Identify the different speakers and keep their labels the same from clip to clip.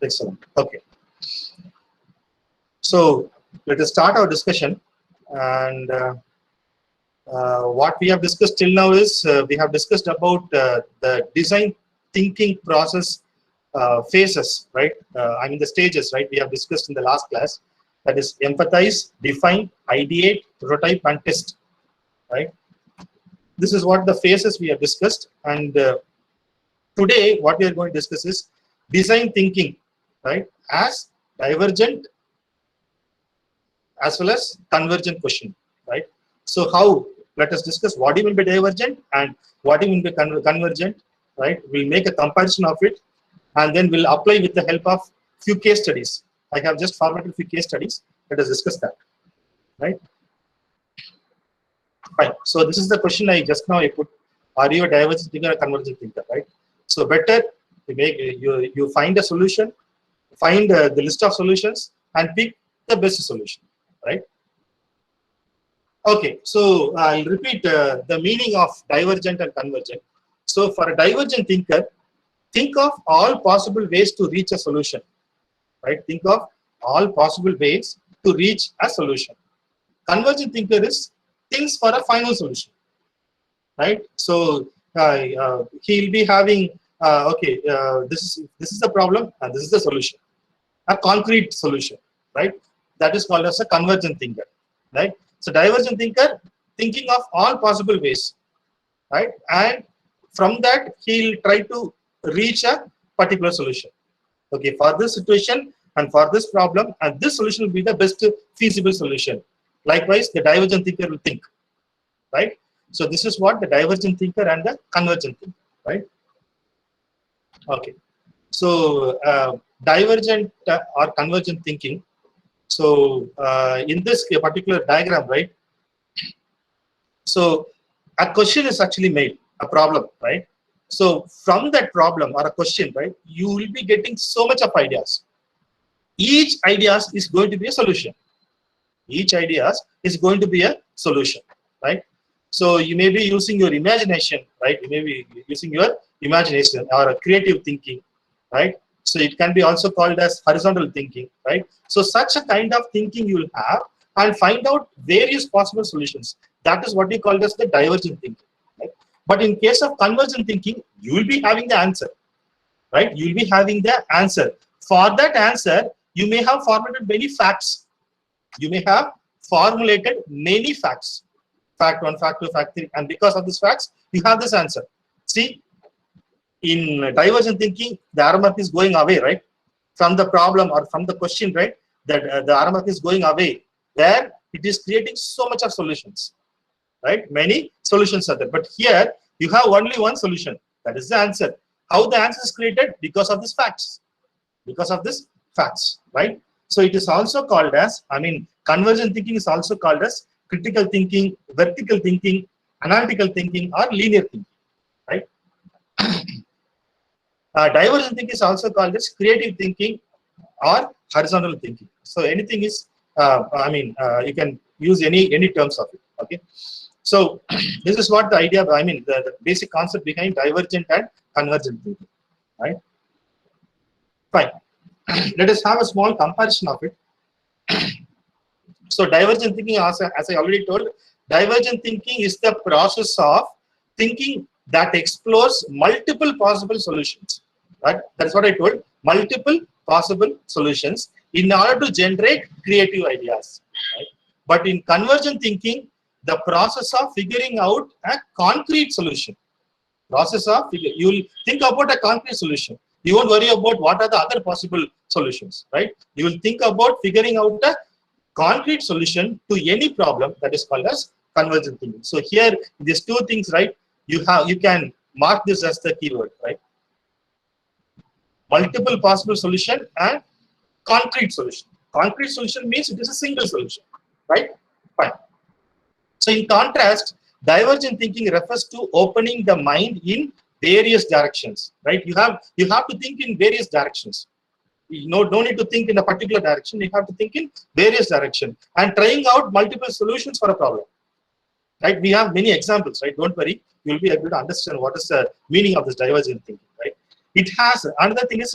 Speaker 1: Excellent. Okay. So let us start our discussion. And what we have discussed till now is we have discussed about the design thinking process phases, right? I mean the stages, right? We have discussed in the last class. That is empathize, define, ideate, prototype, and test, right? This is what the phases we have discussed. And today, what we are going to discuss is design thinking, right? As divergent as well as convergent question, right? So how, let us discuss what do you mean by divergent and what do you mean by convergent, right? We'll make a comparison of it and then we'll apply with the help of few case studies. I have just formatted few case studies. Let us discuss that, right? Fine. So this is the question I just now I put. Are you a divergent thinker or convergent thinker, right? So better you find a solution, find the list of solutions and pick the best solution, right? Okay, so I'll repeat the meaning of divergent and convergent. So for a divergent thinker, think of all possible ways to reach a solution, right? Think of all possible ways to reach a solution. Convergent thinker is thinks for a final solution, right? So he'll be having this is the problem and this is the solution, a concrete solution, right? That is called as a convergent thinker, right? So divergent thinker thinking of all possible ways, right? And from that he'll try to reach a particular solution. Okay, for this situation and for this problem, and this solution will be the best feasible solution. Likewise, the divergent thinker will think, right? So this is what the divergent thinker and the convergent thinker, right? Okay. So divergent or convergent thinking. So in this particular diagram, right? So a question is actually made, a problem, right? So from that problem or a question, right, you will be getting so much of ideas. Each idea is going to be a solution. Each idea is going to be a solution, right? So you may be using your imagination, right? You may be using your imagination or a creative thinking, right? So it can be also called as horizontal thinking, right? So such a kind of thinking you will have and find out various possible solutions. That is what we call as the divergent thinking, right? But in case of convergent thinking, you will be having the answer, right? You will be having the answer. For that answer, you may have formulated many facts. You may have formulated many facts. Fact 1, fact 2, fact 3. And because of these facts, you have this answer. See, in divergent thinking, the arrow mark is going away, right? From the problem or from the question, right? That the arrow mark is going away. There, it is creating so much of solutions, right? Many solutions are there. But here, you have only one solution. That is the answer. How the answer is created? Because of these facts. Because of these facts, right? So it is also called as, convergent thinking is also called as critical thinking, vertical thinking, analytical thinking, or linear thinking, right? Divergent thinking is also called as creative thinking or horizontal thinking. So anything is, you can use any terms of it, okay? So this is what the idea, the basic concept behind divergent and convergent thinking, right? Fine. Let us have a small comparison of it. So divergent thinking, as I already told, divergent thinking is the process of thinking that explores multiple possible solutions. Right? That's what I told. Multiple possible solutions in order to generate creative ideas. Right? But in convergent thinking, the process of figuring out a concrete solution. You will think about a concrete solution. You won't worry about what are the other possible solutions, right? You will think about figuring out a concrete solution to any problem. That is called as convergent thinking. So here, these two things, right? You can mark this as the keyword, right? Multiple possible solution and concrete solution. Concrete solution means it is a single solution, right? Fine. So in contrast, divergent thinking refers to opening the mind in various directions, right? You have to think in various directions. You don't need to think in a particular direction. You have to think in various directions and trying out multiple solutions for a problem, right? We have many examples, right? Don't worry, you'll be able to understand what is the meaning of this divergent thinking, right? it has another thing is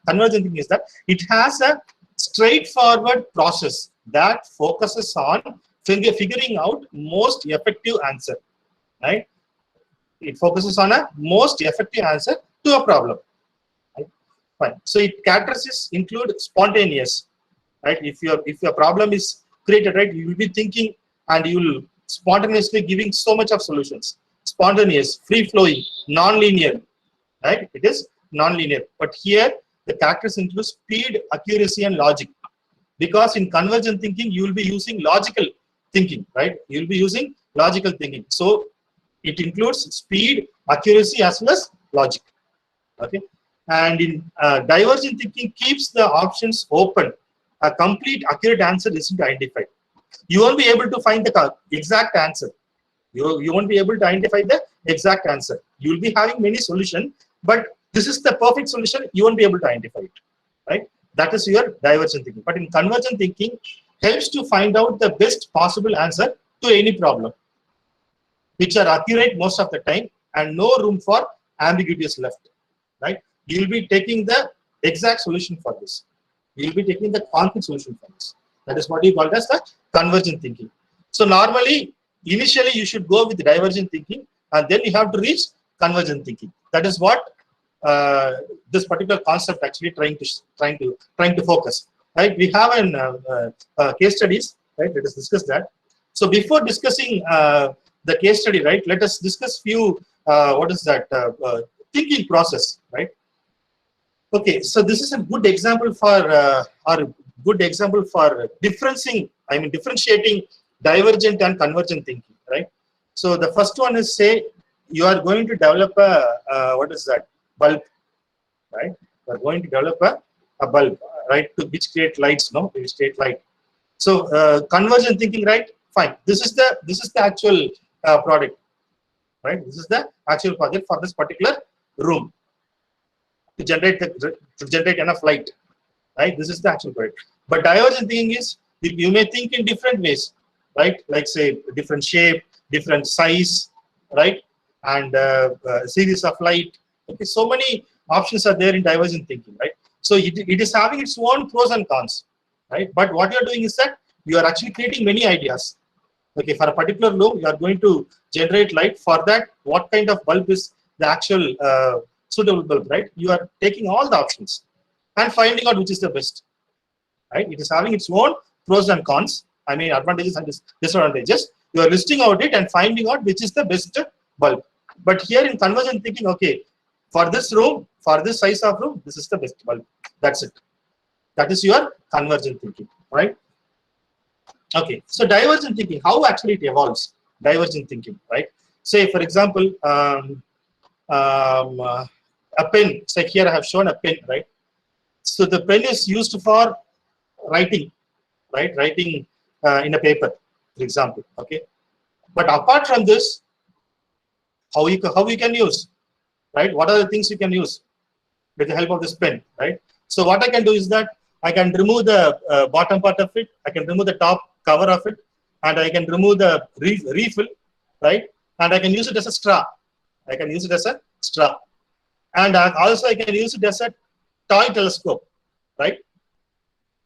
Speaker 1: convergent thing is that it has a straightforward process that focuses on figuring out most effective answer, right? It focuses on a most effective answer to a problem, right? Fine. So it characteristics include spontaneous, right? If your problem is created, right, you will be thinking and you will spontaneously giving so much of solutions. Spontaneous, free flowing, non-linear, right? It is non-linear. But here the characters include speed, accuracy, and logic. Because in convergent thinking, you will be using logical thinking, right? You will be using logical thinking. So it includes speed, accuracy, as well as logic. Okay. And in divergent thinking, keeps the options open. A complete, accurate answer isn't identified. You won't be able to find the exact answer. You won't be able to identify the exact answer. You will be having many solutions, but this is the perfect solution. You won't be able to identify it, right? That is your divergent thinking. But in convergent thinking, helps to find out the best possible answer to any problem, which are accurate most of the time and no room for ambiguity is left, right? You will be taking the exact solution for this. You will be taking the concrete solution for this. That is what you call as the convergent thinking. So normally, initially you should go with divergent thinking, and then you have to reach convergent thinking. That is what this particular concept actually trying to focus. Right? We have an case studies. Right? Let us discuss that. So before discussing the case study, right? Let us discuss few what is that thinking process, right? Okay, so this is a good example for differentiating divergent and convergent thinking, right? So the first one is, say you are going to develop a what is that, bulb, right? You are going to develop a bulb, right? To which create lights, no? Which create light. So convergent thinking, right? Fine. This is the actual product, right? This is the actual project for this particular room to generate enough light, right? This is the actual product. But divergent thinking is you may think in different ways, right? Like say different shape, different size, right? And series of light. Okay, so many options are there in divergent thinking, right? So it is having its own pros and cons, right? But what you are doing is that you are actually creating many ideas. Okay, for a particular room, you are going to generate light. For that, what kind of bulb is the actual suitable bulb, right? You are taking all the options and finding out which is the best, right? It is having its own pros and cons. I mean, advantages and disadvantages. You are listing out it and finding out which is the best bulb. But here in convergent thinking, okay, for this room, for this size of room, this is the best bulb. That's it. That is your convergent thinking, right? Okay, so divergent thinking, how actually it evolves, divergent thinking, right? Say, for example, a pen, say here I have shown a pen, right? So the pen is used for writing, right? Writing in a paper, for example, okay? But apart from this, how you can use, right? What are the things you can use with the help of this pen, right? So what I can do is that I can remove the bottom part of it, I can remove the top cover of it, and I can remove the refill, right? And I can use it as a straw. I can use it as a straw. And also I can use it as a toy telescope, right?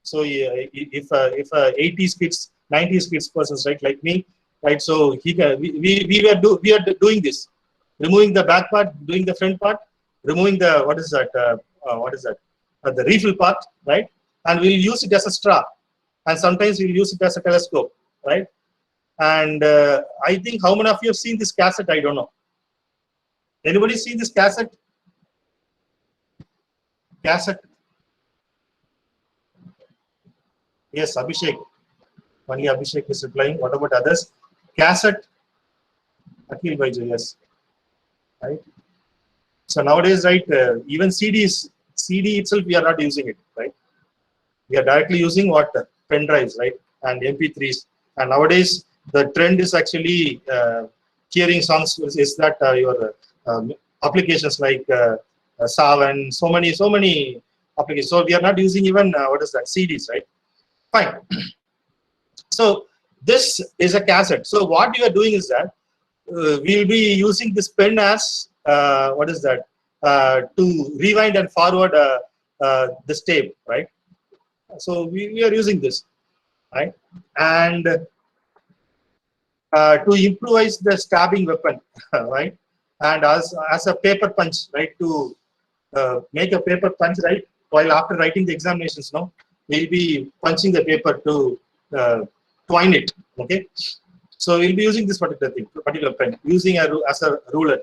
Speaker 1: So if 80s kids, 90s kids persons, right, like me, right? So we are doing this, removing the back part, doing the front part, removing the the refill part, right? And we'll use it as a straw, and sometimes we'll use it as a telescope, right? And I think how many of you have seen this cassette? I don't know. Anybody seen this cassette? Cassette? Yes, Abhishek. Only Abhishek is replying. What about others? Cassette? Akhil Bhaiju, yes. Right. So nowadays, right, even CD itself, we are not using it, right? We are directly using what? Pen drives, right? And MP3s. And nowadays, the trend is actually hearing songs is that your applications like Savan, so many applications. So we are not using even what is that, CDs, right? Fine. So this is a cassette. So what you are doing is that we'll be using this pen as what is that, to rewind and forward this tape, right? So we are using this, right? And to improvise the stabbing weapon, right? And as a paper punch, right? To make a paper punch, right? While after writing the examinations, no, we'll be punching the paper to twine it. Okay, so we'll be using this particular pen, using as a ruler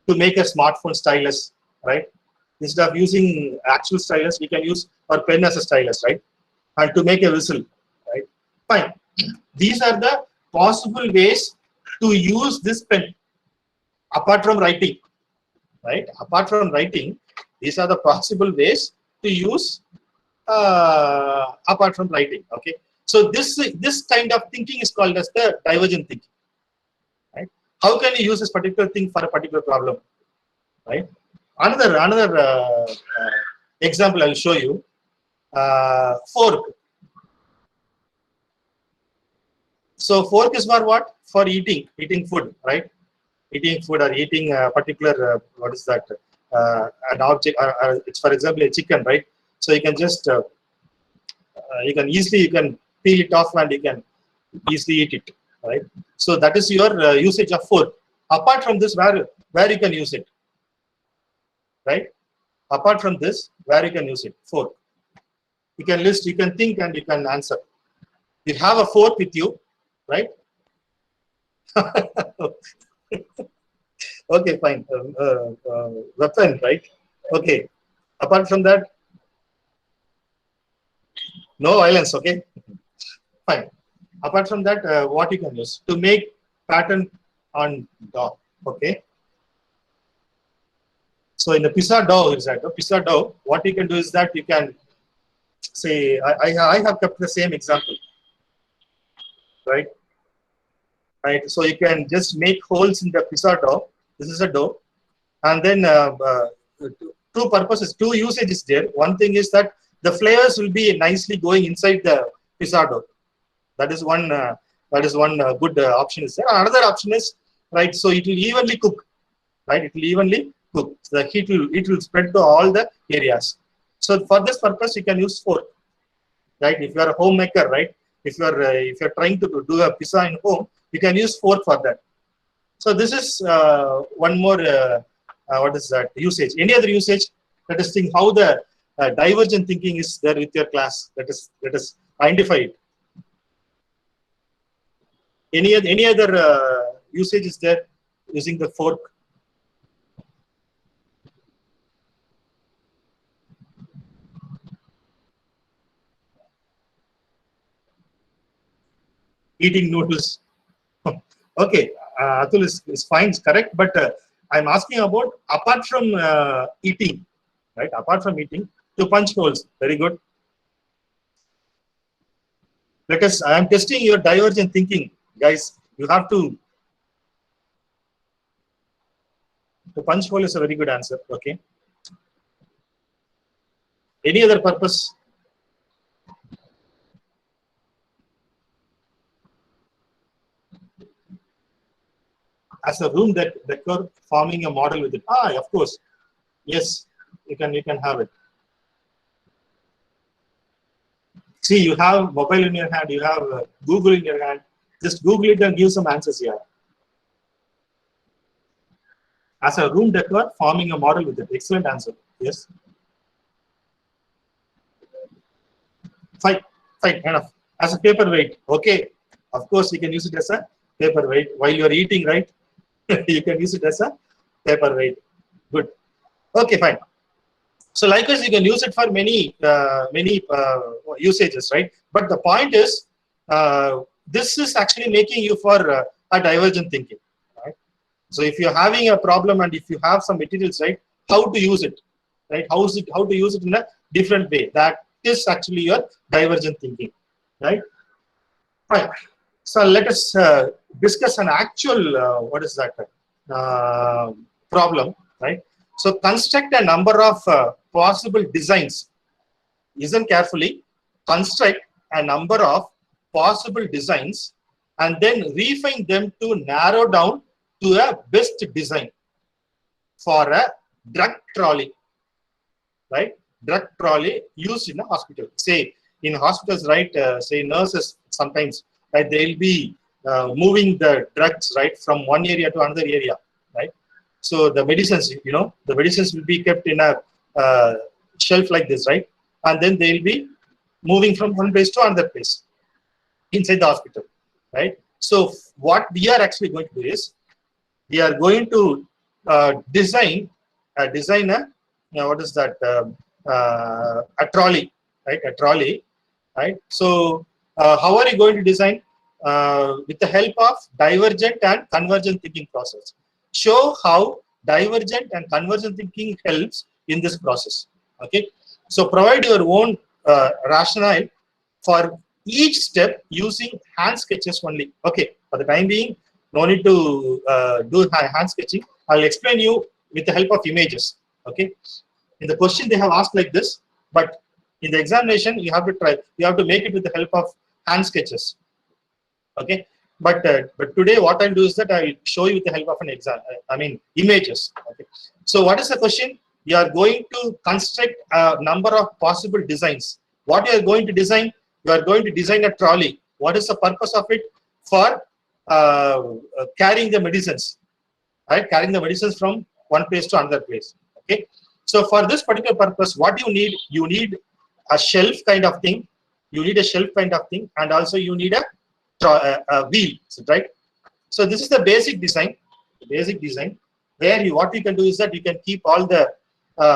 Speaker 1: to make a smartphone stylus, right? Instead of using actual stylus, we can use our pen as a stylus, right? And to make a whistle, right? Fine. These are the possible ways to use this pen apart from writing, right? Apart from writing, these are the possible ways to use apart from writing. Okay, so this kind of thinking is called as the divergent thinking, right? How can you use this particular thing for a particular problem, right? Another example I'll show you. Fork. So fork is for what? For eating food, right? Eating food or eating a particular what is that? An object. It's for example a chicken, right? So you can just you can peel it off and you can easily eat it, right? So that is your usage of fork. Apart from this, where you can use it, right? Apart from this, where you can use it, fork. You can list, you can think, and you can answer. You have a fork with you, right? Okay, fine. Weapon, right? Okay. Apart from that, no violence. Okay, fine. Apart from that, what you can use to make pattern on dough. Okay. So in the pizza dough, pizza dough, what you can do is that you can say, I have kept the same example, right? Right. So you can just make holes in the pizza dough. This is a dough, and then two purposes, two usages there. One thing is that the flavors will be nicely going inside the pizza dough. That is one. Good option is there. Another option is, right. So it will evenly cook, right? It will evenly cook. The heat will spread to all the areas. So for this purpose, you can use fork, right? If you are a homemaker, right? If you're trying to do a pizza in home, you can use fork for that. So this is one more. What is that usage? Any other usage? Let us think how the divergent thinking is there with your class. Let us identify it. Any other usage is there using the fork? Eating noodles. Okay, Atul is fine, is correct, but I'm asking about apart from eating, right? Apart from eating, to punch holes. Very good. I am testing your divergent thinking, guys. You have to punch hole is a very good answer. Okay. Any other purpose? As a room decor, forming a model with it. Of course. Yes, you can have it. See, you have mobile in your hand, you have Google in your hand. Just Google it and give some answers here. As a room decor, forming a model with it. Excellent answer. Yes. Fine, enough. As a paperweight, okay. Of course, you can use it as a paperweight while you are eating, right? You can use it as a paperweight. Good. Okay, fine. So likewise, you can use it for many usages, right? But the point is, this is actually making you for a divergent thinking, right? So if you're having a problem and if you have some materials, right, how to use it, right? How to use it in a different way. That is actually your divergent thinking, right? Fine. So let us discuss an actual what is that problem, right? So construct a number of possible designs. Listen carefully. Construct a number of possible designs and then refine them to narrow down to a best design for a drug trolley, right? Drug trolley used in a hospital. Say in hospitals, right? Say nurses sometimes, right? They'll be moving the drugs, right, from one area to another area, right? So the medicines, the medicines will be kept in a shelf like this, right? And then they'll be moving from one place to another place inside the hospital, right? So what we are actually going to do is we are going to design a what is that, a trolley, right? A trolley, right? So how are you going to design? With the help of divergent and convergent thinking process. Show how divergent and convergent thinking helps in this process. Okay, so provide your own rationale for each step using hand sketches only. Okay, for the time being, no need to do hand sketching. I'll explain you with the help of images. Okay, in the question they have asked like this, but in the examination you have to try. You have to make it with the help of hand sketches. Okay, but today what I'll do is that I'll show you with the help of an exam. I mean images. Okay, so what is the question? You are going to construct a number of possible designs. What you are going to design? You are going to design a trolley. What is the purpose of it? For carrying the medicines, right? Carrying the medicines from one place to another place. Okay, so for this particular purpose, what you need a shelf kind of thing. You need a shelf kind of thing, and also you need a wheel, right? So this is the basic design. Where what you can do is that you can keep all the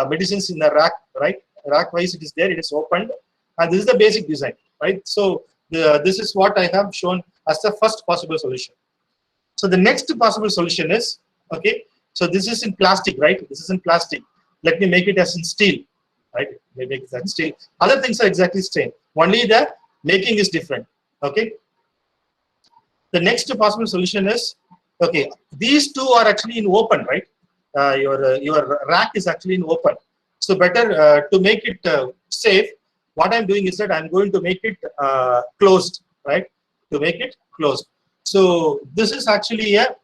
Speaker 1: medicines in the rack, right? Rack wise it is there, it is opened, and this is the basic design, right? So this is what I have shown as the first possible solution. So the next possible solution is, okay, so this is in plastic, right? This is in plastic. Let me make it as in steel, right? Let me make that steel. Other things are exactly same. Only the making is different. Okay. The next possible solution is, okay, these two are actually in open, right? Your rack is actually in open. So better to make it safe, what I'm doing is that I'm going to make it closed, right? To make it closed. So this is actually a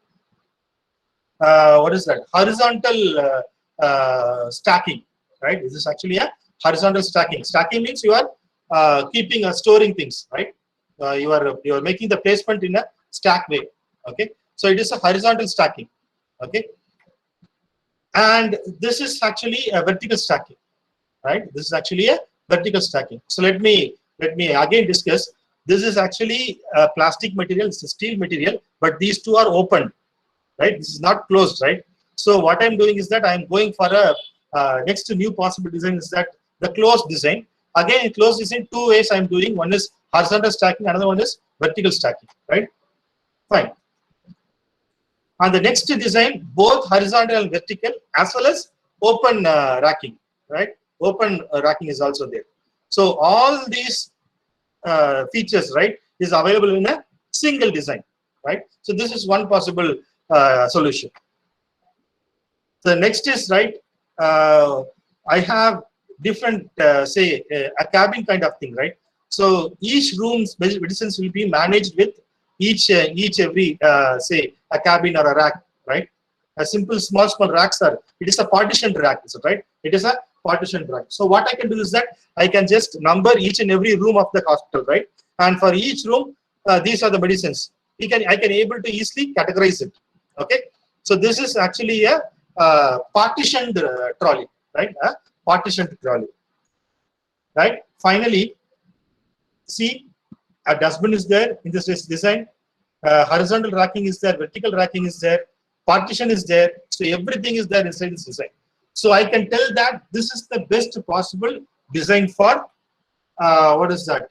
Speaker 1: what is that? Horizontal stacking, right? This is actually a horizontal stacking. Stacking means you are keeping storing things, right? You are making the placement in a stack way. Okay, so it is a horizontal stacking. Okay, and this is actually a vertical stacking, right? This is actually a vertical stacking. So let me again discuss. This is actually a plastic material, it's a steel material, but these two are open, right? This is not closed, right? So what I'm doing is that I'm going for a next new possible design is that the closed design. Again, in closed design, two ways I'm doing. One is horizontal stacking, another one is vertical stacking, right? Fine. And the next design, both horizontal and vertical, as well as open racking, right? Open racking is also there. So all these features, right, is available in a single design, right? So this is one possible solution. The next is, right, I have different, say, a cabin kind of thing, right? So each room's medicines will be managed with every say a cabin or a rack, right? A simple small racks are, it is a partitioned rack, right? It is a partitioned rack. So what I can do is that I can just number each and every room of the hospital, right? And for each room, these are the medicines. I can able to easily categorize it. Okay, so this is actually a partitioned trolley, right? A partitioned trolley, right? Finally, see, a dustbin is there in this design. Horizontal racking is there, vertical racking is there, partition is there. So everything is there inside this design. So I can tell that this is the best possible design for what is that?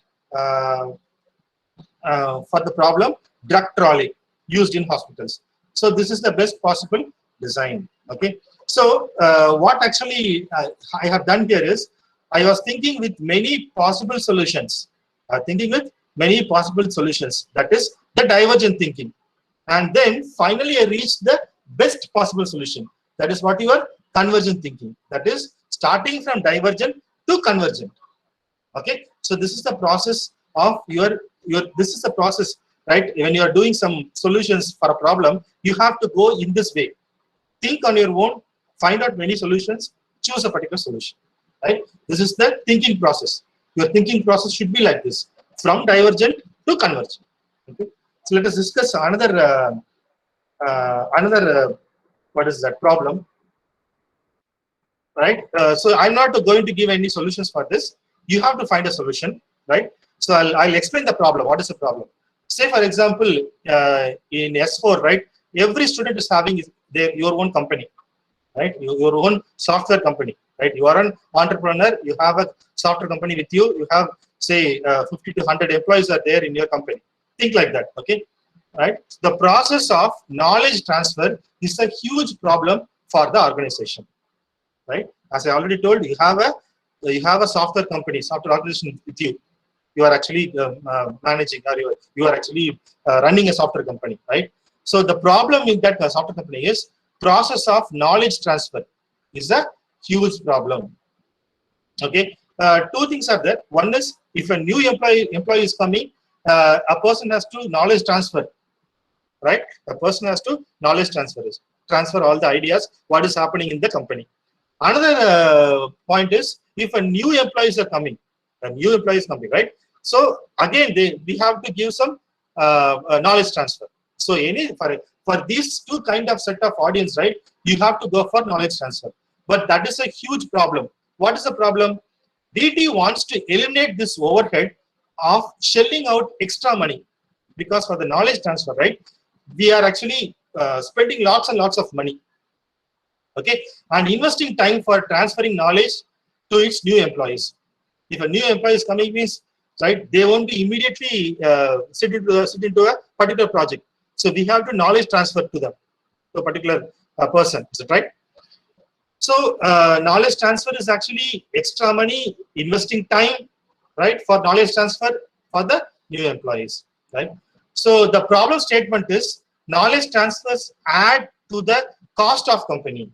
Speaker 1: For the problem drug trolley used in hospitals. So this is the best possible design. Okay. So what actually I have done here is I was thinking with many possible solutions. That is the divergent thinking, and then finally I reached the best possible solution. That is what your convergent thinking. That is starting from divergent to convergent. Okay, so this is the process of this is the process, right? When you are doing some solutions for a problem, you have to go in this way. Think on your own, find out many solutions, choose a particular solution, right? This is the thinking process. Your thinking process should be like this, from divergent to convergent. Okay? So let us discuss another what is that problem, right? So I'm not going to give any solutions for this. You have to find a solution, right? So I'll explain the problem. What is the problem? Say, for example, in S4, right? Every student is having your own company, right? Your own software company, right? You are an entrepreneur. You have a software company with you. You have, say, 50 to 100 employees are there in your company. Think like that, okay? Right? The process of knowledge transfer is a huge problem for the organization, right? As I already told, you have a software company, software organization with you. You are actually managing, or you are actually running a software company, right? So the problem in that software company is process of knowledge transfer is a huge problem. Okay, two things are there. One is, if a new employee is coming, a person has to knowledge transfer, right? A person has to knowledge transfer all the ideas what is happening in the company. Another point is, if a new employees are coming, right? So again, we have to give some knowledge transfer. So for these two kind of set of audience, right, you have to go for knowledge transfer. But that is a huge problem. What is the problem? DT wants to eliminate this overhead of shelling out extra money, because for the knowledge transfer, right, we are actually spending lots and lots of money, okay, and investing time for transferring knowledge to its new employees. If a new employee is coming, means, right, they won't be immediately sit into a particular project. So we have to knowledge transfer to them, to a particular person. Is it right? So knowledge transfer is actually extra money, investing time, right, for knowledge transfer for the new employees, right? So the problem statement is, knowledge transfers add to the cost of company,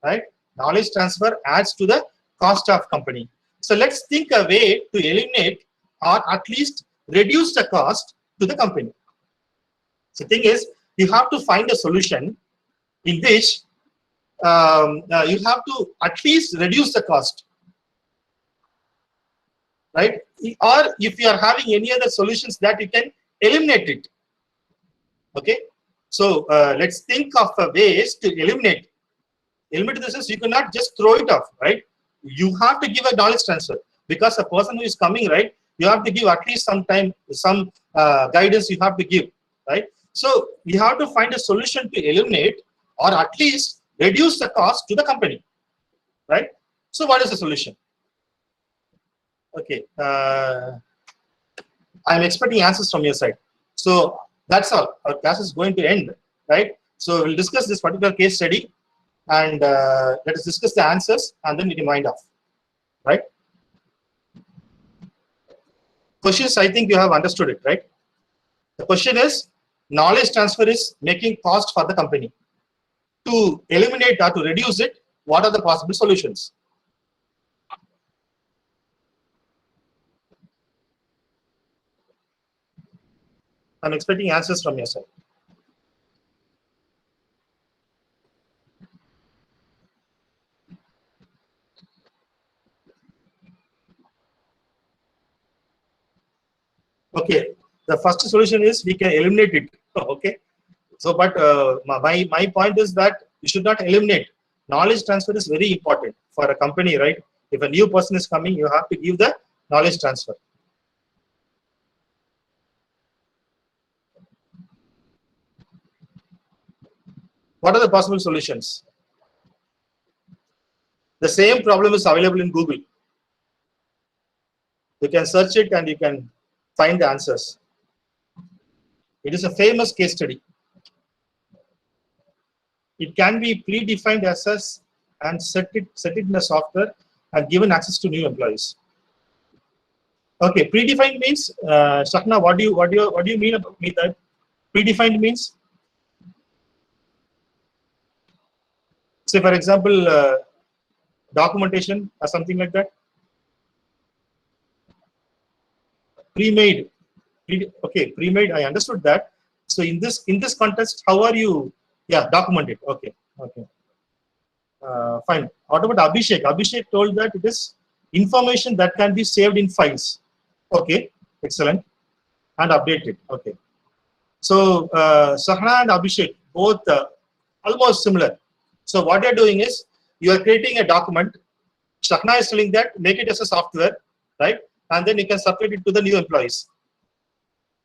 Speaker 1: right? Knowledge transfer adds to the cost of company. So let's think a way to eliminate or at least reduce the cost to the company. So the thing is, you have to find a solution in which you have to at least reduce the cost, right? Or if you are having any other solutions, that you can eliminate it. Okay, so let's think of ways to eliminate. Eliminate this is, you cannot just throw it off, right? You have to give a knowledge transfer, because a person who is coming, right, you have to give at least some time, some guidance you have to give, right? So we have to find a solution to eliminate or at least reduce the cost to the company, right? So what is the solution? Okay, I'm expecting answers from your side. So that's all. Our class is going to end, right? So we'll discuss this particular case study, and let us discuss the answers, and then we can wind off, right? Questions, I think you have understood it, right? The question is, knowledge transfer is making cost for the company. To eliminate or to reduce it, what are the possible solutions? I'm expecting answers from your side. Okay, the first solution is we can eliminate it. Okay, so but my point is that you should not eliminate. Knowledge transfer is very important for a company, right? If a new person is coming, you have to give the knowledge transfer. What are the possible solutions? The same problem is available in Google. You can search it and you can find the answers. It is a famous case study. It can be predefined access and set it in the software and given access to new employees. Okay, predefined means, Shakna, what do you mean about that? Predefined means, say for example, documentation or something like that. Pre-made. Okay, pre-made. I understood that. So in this context, how are you? Yeah, documented. Okay, okay. Fine. What about Abhishek? Abhishek told that it is information that can be saved in files. Okay, excellent. And updated. Okay. So Sahna and Abhishek both almost similar. So what you're doing is you are creating a document. Sahna is telling that make it as a software, right? And then you can submit it to the new employees.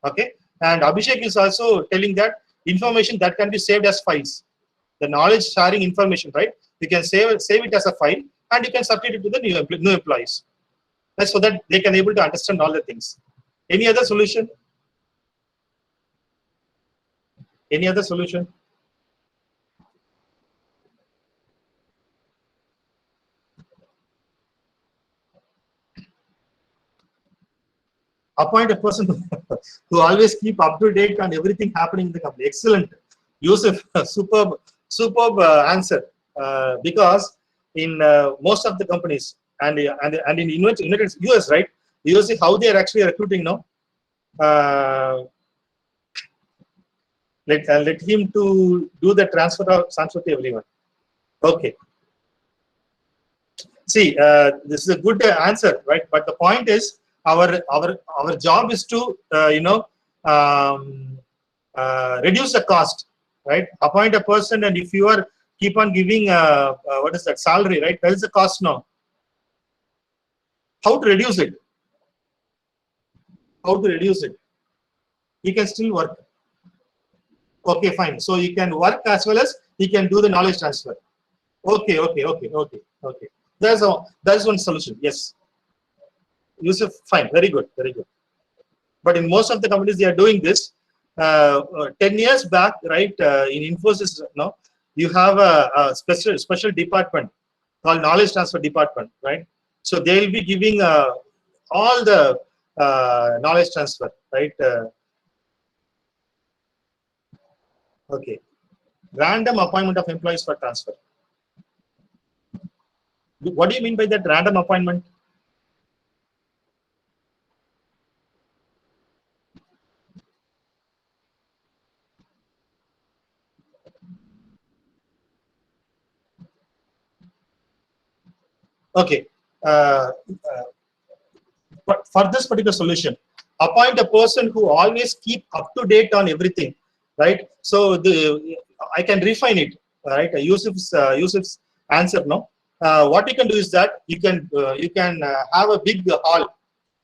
Speaker 1: Okay. And Abhishek is also telling that information that can be saved as files. The knowledge sharing information, right? You can save it as a file and you can submit it to the new employees. That's so that they can able to understand all the things. Any other solution? Any other solution? Appoint a person who always keep up to date on everything happening in the company. Excellent. Yusuf, superb answer. Because in most of the companies and in United US, right? You see how they are actually recruiting now. Let him to do the transfer to everyone. Okay. See, this is a good answer, right? But the point is, our job is to reduce the cost, right? Appoint a person, and if you are keep on giving what is that salary, right? That is the cost now. How to reduce it? How to reduce it? He can still work. Okay, fine. So he can work as well as he can do the knowledge transfer. Okay. That's one solution. Yes. Yusuf, fine. Very good. Very good. But in most of the companies, they are doing this. 10 years back, right? In Infosys, now you have a special department called knowledge transfer department, right? So they will be giving all the knowledge transfer, right? Okay. Random appointment of employees for transfer. What do you mean by that random appointment? Okay. But for this particular solution, appoint a person who always keep up to date on everything, right? So I can refine it, right? Yusuf's answer, no. What you can do is that you can have a big hall,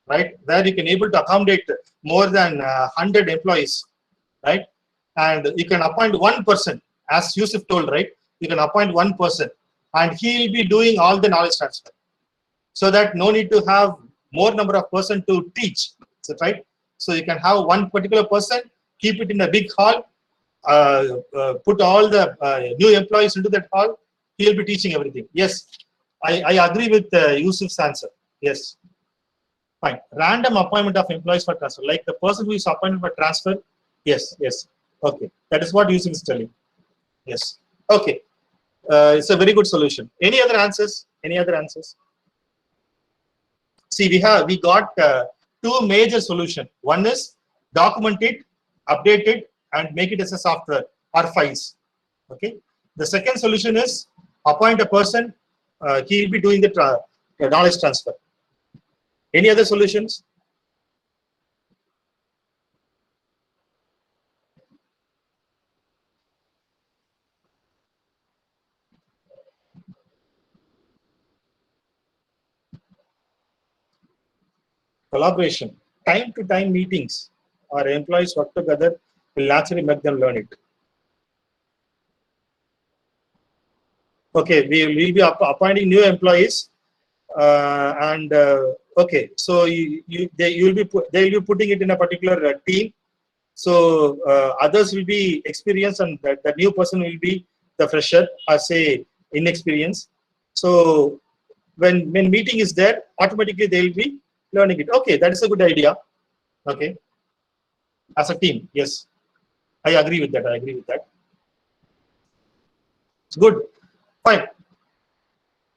Speaker 1: right, where you can able to accommodate more than 100 employees, right? And you can appoint one person, as Yusuf told, right? You can appoint one person, and he will be doing all the knowledge transfer, so that no need to have more number of person to teach. So, right? So you can have one particular person, keep it in a big hall, put all the new employees into that hall. He will be teaching everything. Yes, I agree with Yusuf's answer. Yes. Fine. Random appointment of employees for transfer, like the person who is appointed for transfer. Yes. Okay. That is what Yusuf is telling. Yes. Okay. It's a very good solution. Any other answers? Any other answers? See, we got two major solutions. One is document it, update it, and make it as a software or files. Okay. The second solution is appoint a person. He will be doing the knowledge transfer. Any other solutions? Collaboration. Time to time meetings or employees work together will naturally make them learn it. Okay, we will be appointing new employees, and okay, so they will be putting it in a particular team. So others will be experienced, and the new person will be the fresher or say inexperienced. So when meeting is there, automatically they will be learning it. Okay, that is a good idea. Okay, as a team, yes, I agree with that. It's good. Fine.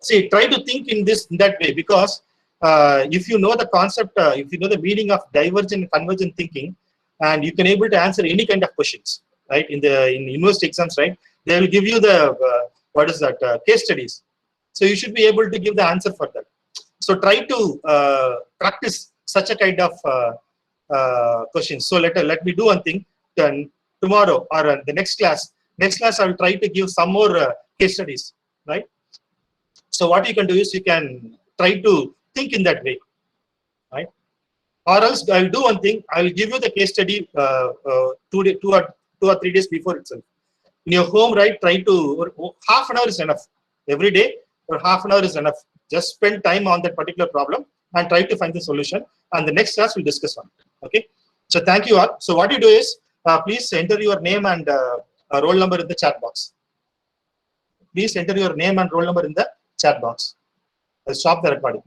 Speaker 1: See, try to think in that way, because if you know the concept, if you know the meaning of divergent convergent thinking, and you can able to answer any kind of questions, right? In university exams, right? They will give you the what is that, case studies. So you should be able to give the answer for that. So try to practice such a kind of questions. So let me do one thing. Then tomorrow or the next class I will try to give some more case studies, right? So what you can do is you can try to think in that way, right? Or else I'll do one thing. I'll give you the case study 2 or 3 days before itself. In your home, right? Try to, half an hour is enough. Every day, or half an hour is enough. Just spend time on that particular problem and try to find the solution. And the next class we'll discuss on it. Okay. So thank you all. So what you do is, please enter your name and roll number in the chat box. Please enter your name and roll number in the chat box. I'll stop the recording.